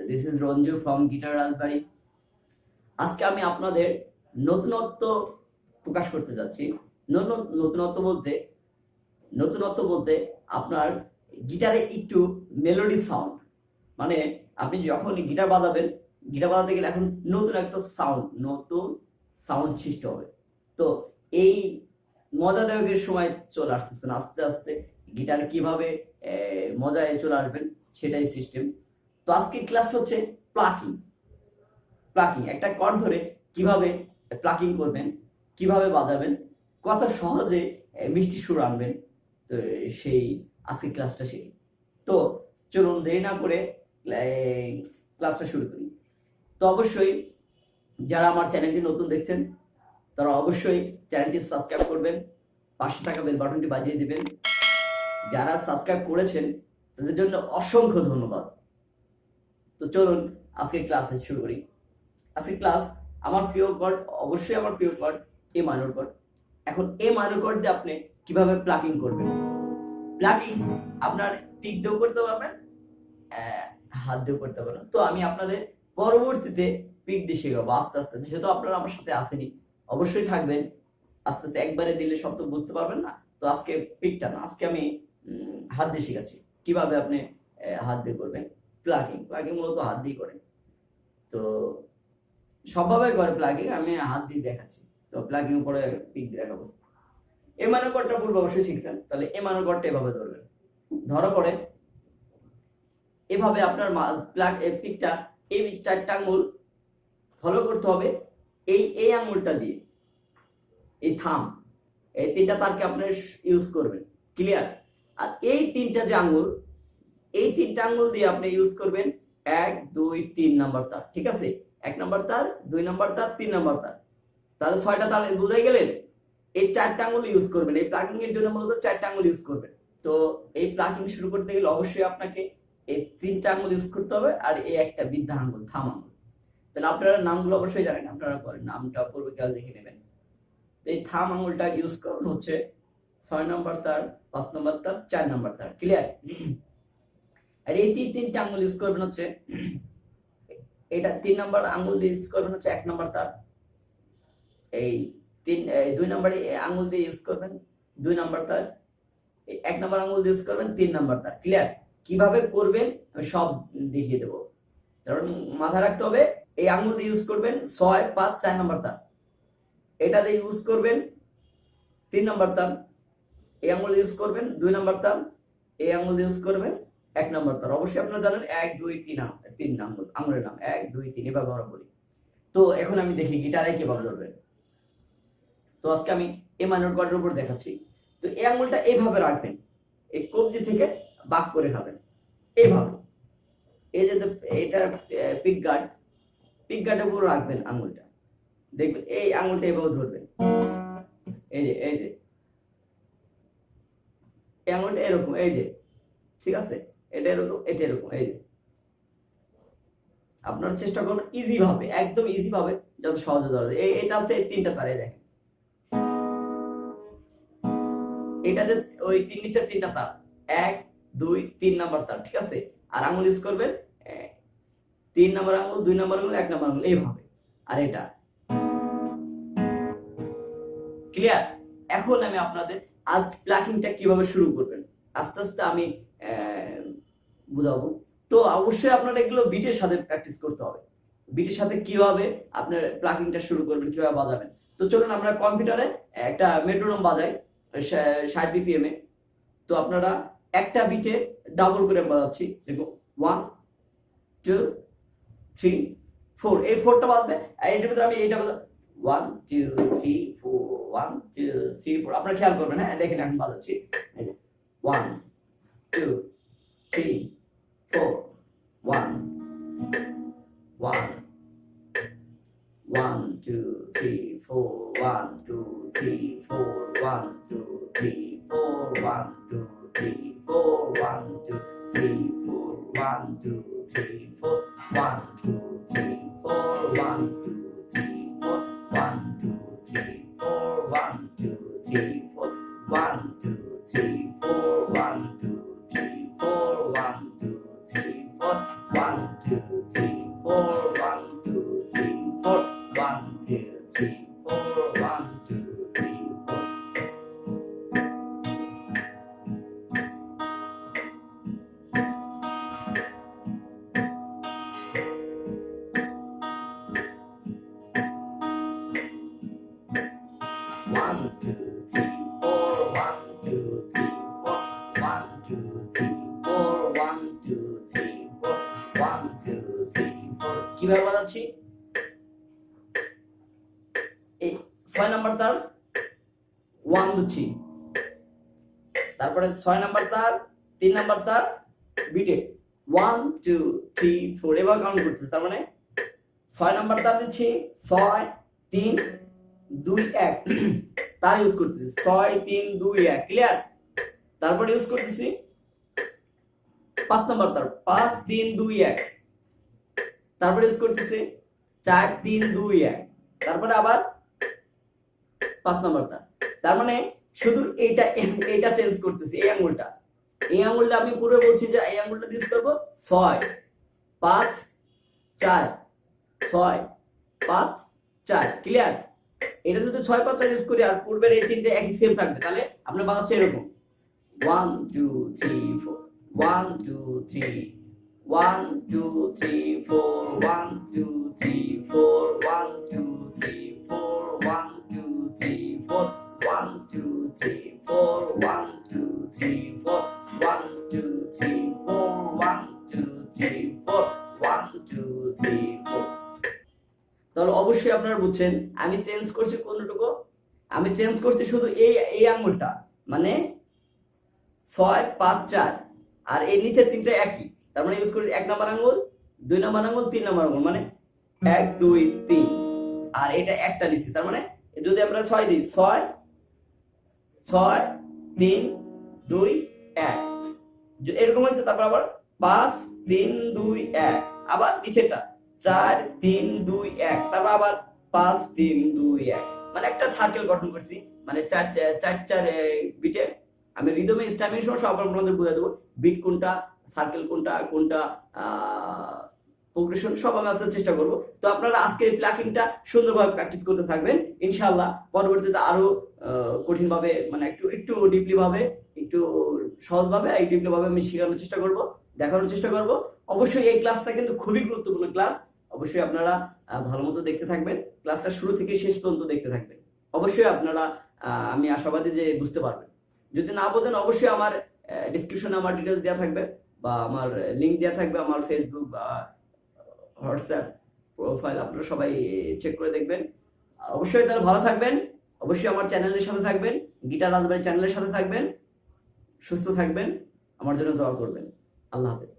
This is Ranju from guitar Rajbari. আজকে আমি আপনাদের নতুনত্ব প্রকাশ করতে যাচ্ছি। নতুনত্ব বলতে আপনার গিটারে একটু মেলোডি সাউন্ড, মানে আপনি যখন গিটার বাজাতে গেলে এখন নতুন সাউন্ড সৃষ্টি হবে। তো এই মজাদায়কের সময় চলে আসতেছেন আস্তে আস্তে। গিটার কিভাবে মজায় চলে আসবেন সেটাই সিস্টেম। তো আজকে ক্লাসটা হচ্ছে প্লাকিং। একটা কর্ড ধরে কিভাবে প্লাকিং করবেন, কিভাবে বাজাবেন, কত সহজে মিষ্টি সুর আনবেন। তো সেই আজকে ক্লাসটা শিখি। তো চলুন দেরি না করে ক্লাসটা শুরু করি। তো অবশ্যই যারা আমার চ্যানেলটি নতুন দেখছেন তারা অবশ্যই চ্যানেলটি সাবস্ক্রাইব করবেন, পাশে থাকা বেল বাটনটি বাজিয়ে দিবেন। যারা সাবস্ক্রাইব করেছেন তাদের জন্য অসংখ্য ধন্যবাদ। তো চলুন আজকে ক্লাস শুরু করি। আজকে ক্লাস আমার প্রিয় কর্ড, অবশ্যই আমার প্রিয় কর্ড এ মাইনর কর্ড। এখন এ মাইনর কর্ড দিয়ে আপনি কিভাবে প্লাকিং করবেন। প্লাকিং আপনার পিক দিয়েও করতে পারবেন, হাত দিয়েও করতে পারবেন। তো আমি আপনাদের পরবর্তীতে পিক দিয়ে শেখাবো আস্তে আস্তে। যেহেতু আপনারা আমার সাথে আসেনি, অবশ্যই থাকবেন। আস্তে আস্তে একবারে দিলে সব তো বুঝতে পারবেন না। তো আজকে পিকটা না, আজকে আমি হাত দিয়ে শেখাচ্ছি কিভাবে আপনি হাত দিয়ে করবেন প্লাকিং মূলত হাত দিয়ে করেন। তো সবভাবে করে প্লাকিং, আমি হাত দিয়ে দেখাচ্ছি। তো প্লাকিং পরে পিক দিয়ে দেখাবো। এ মাইনর কর্ডটা পূর্বে অবশ্যই শিখছেন, তাহলে এ মাইনর কর্ডটা এভাবে ধরবেন। ধরা পরে এভাবে আপনার পিকটা এই চারটা আঙ্গুল ফলো করতে হবে। এই আঙ্গুলটা দিয়ে এই থাম, এই তিনটা তারকে আপনার ইউজ করবেন। ক্লিয়ার? আর এই তিনটা যে আঙ্গুল, এই তিনটা আঙ্গুল দিয়ে আপনি ইউজ করবেন 1 2 3 নাম্বার তার। ঠিক আছে? 1 নাম্বার তার, 2 নাম্বার তার, 3 নাম্বার তার। তাহলে 6টা তার বুঝাই গেলেন। এই চারটা আঙ্গুল ইউজ করবেন। এই প্লাকিং এর জন্য মূলত চারটা আঙ্গুল ইউজ করবেন। তো এই প্লাকিং শুরু করতে গেলে অবশ্যই আপনাকে এই তিনটা আঙ্গুল ইউজ করতে হবে, আর এই একটা বৃদ্ধা আঙ্গুল, থাম আঙ্গুল। তাহলে আপনারা নামগুলো অবশ্যই জানেন, আপনারা করেন, নামটা পূর্বে কাল দেখে নেবেন। এই থাম আঙ্গুলটা ইউজ করুন হচ্ছে 6 নাম্বার তার, 5 নাম্বার তার, 4 নাম্বার তার। ক্লিয়ার? আর এই তিনটা আঙ্গুল ইউজ করবেন হচ্ছে, এটা 3 নাম্বার আঙ্গুল দিয়ে ইউজ করবেন হচ্ছে 1 নাম্বার তার। এই 2 নাম্বার আঙ্গুল দিয়ে ইউজ করবেন 2 নাম্বার তার। এই 1 নাম্বার আঙ্গুল দিয়ে ইউজ করবেন 3 নাম্বার তার। ক্লিয়ার? কিভাবে করবেন আমি সব দেখিয়ে দেব। কারণ মাথায় রাখতে হবে, এই আঙ্গুল দিয়ে ইউজ করবেন 6 5 4 নাম্বার তার। এটা দিয়ে ইউজ করবেন 3 নাম্বার তার। এই আঙ্গুল ইউজ করবেন 2 নাম্বার তার। এই আঙ্গুল ইউজ করবেন 1 নাম্বার তার। অবশ্যই আপনারা জানেন 1 2 3 আঙ্গুলের নাম 1 2 3 এভাবে আমরা বলি। তো এখন আমি দেখি গিটারে কিভাবে ধরবেন। তো আজকে আমি এ মাইনর কর্ডের উপর দেখাচ্ছি। তো এই আঙ্গুলটা এইভাবে রাখবেন, এই কবজি থেকে বাঁক করে খাবেন এইভাবে। এই যে এটা পিক গার্ডের উপর রাখবেন আঙ্গুলটা। দেখবেন এই আঙ্গুলটা এভাবে ধরবেন। এই যে এই আঙ্গুলটা এরকম, এই যে, ঠিক আছে? এটা এরকম, এটা এরকম। এই যে আপনারা চেষ্টা করবেন ইজি ভাবে, একদম ইজি ভাবে, যত সহজে ধরা যায়। এটা হচ্ছে এই তিনটা তারে দেখেন, এটাতে ওই নিচের তিনটা তার 1 2 3 নাম্বার তার। ঠিক আছে? আর আঙ্গুল ইউজ করবেন 3 নাম্বার আঙ্গুল, 2 নাম্বার আঙ্গুল, 1 নাম্বার আঙ্গুল এইভাবে। আর এটা ক্লিয়ার? এখন আমি আপনাদের আজ প্লাকিংটা কিভাবে শুরু করবেন আস্তে আস্তে আমি বুঝাবো। তো অবশ্যই আপনারা এগুলো বিটের সাথে প্র্যাকটিস করতে হবে। বিটের সাথে কিভাবে আপনার প্লাকিংটা শুরু করবেন, কিভাবে বাজাবেন। তো চলুন আমরা কম্পিউটারে একটা মেট্রোনোম বাজাই 60 বিপিএম এ। তো আপনারা একটা বিটে ডাবল করে বাজাচ্ছি। দেখো 1 2 3 4, এই 4টা বাজবে। আর এটার ভিতরে আমি এইটা বাজাবো 1 2 3 4 1 2 3 4। আপনারা খেয়াল করবেন। হ্যাঁ, দেখেন এখন বাজাচ্ছি 1 2 3 4 1 1 1 2 3 4 1 2 3 4 1 2 3 4 1 2 3 4 1 2 3 4 1 2 3 4 1 2 3 4 1 2 3 4 1 2 3 4 1 2 3 4 1 2 3 4 1 2 3 4 1 2 3 4 1 2 3 কিভাবে বাজাচ্ছি, এই 6 নাম্বার তার 1 দিচ্ছি, তারপরে 6 নাম্বার তার 3 নাম্বার তার বিটে 1 2 3 4 এভাবে কাউন্ট করতেছি। তার মানে 6 নাম্বার তার দিচ্ছি 6 3 2 1 তার ইউজ করতেছি 6 3 2 1 ক্লিয়ার। তারপরে ইউজ করতেছি 5 নাম্বার তার 5 3 2 1, তারপরে ইউজ করতেছি 4 3 2 1, তারপরে আবার 5 নাম্বার তার। তার মানে শুধু এইটা চেঞ্জ করতেছি, এই আঙ্গুলটা আমি পুরো বলছি যে এই আঙ্গুলটা ইউজ করব 6 5 4 6 5 4 ক্লিয়ার। এটা যদি 6 5 4 ইউজ করি আর পূর্বের এই তিনটে একই সেম থাকবে, তাহলে আপনি বাজাচ্ছেন এরকম 1 2 3 4 1 2 3 1 2 3 4 1 2 3 4 1 2 3 4 1 2 3 4 1 2 3 4 1 2 3 4 1 2 3 4 1 2 3 4 1 2 3 4। তাহলে অবশ্যই আপনারা বুঝছেন আমি চেঞ্জ করছি কোনটুকু, আমি চেঞ্জ করছি শুধু এই আঙ্গুলটা, মানে 6 5 4 আর এই নিচের তিনটা একই। তার মানে ইউজ করি 1 নাম্বার আঙ্গুল 2 নাম্বার আঙ্গুল 3 নাম্বার আঙ্গুল, মানে 1 2 3 আর এটা একটা নিচ্ছি। তার মানে যদি আমরা 6 দিই 6 6 3 2 1 এরকম হয়েছে। তারপর আবার 5 3 2 1 আবার নিচেরটা 4 3 2 1, তারপর আবার 5 3 2 1, মানে একটা সার্কেল গঠন করছি। মানে 4 4 বিটে আমি রিদমে স্টামিং সহ সব আপনাদের বুঝিয়ে দেবো, বিট কোনটা, সার্কেল কোনটা কোনটা, প্রোগ্রেশন সব আমি আসতে চেষ্টা করব। তো আপনারা আজকে এই প্লাকিংটা সুন্দরভাবে প্র্যাকটিস করতে থাকবেন ইনশাআল্লাহ। পরবর্তীতে আরো কঠিন ভাবে, মানে একটু ডিপলি ভাবে, একটু সহজ ভাবে এই ডিপলি ভাবে আমি শেখানোর চেষ্টা করব, দেখানোর চেষ্টা করব। অবশ্যই এই ক্লাসটা কিন্তু খুবই গুরুত্বপূর্ণ ক্লাস, অবশ্যই আপনারা ভালো মতো দেখতে থাকবেন, ক্লাসটা শুরু থেকে শেষ পর্যন্ত দেখতে থাকবেন। অবশ্যই আপনারা আমি আশাবাদী যে বুঝতে পারবেন। যদি না বোঝেন অবশ্যই আমার ডেসক্রিপশনে আমার ডিটেইলস দেওয়া থাকবে বা আমার লিংক দেওয়া থাকবে, আমার ফেসবুক বা হোয়াটসঅ্যাপ প্রোফাইল, আপনারা সবাই চেক করে দেখবেন। অবশ্যই তাহলে ভালো থাকবেন, অবশ্যই আমার চ্যানেলের সাথে থাকবেন, গিটার রাজবাড়ি চ্যানেলের সাথে থাকবেন, সুস্থ থাকবেন, আমার জন্য দোয়া করবেন। আল্লাহ হাফেজ।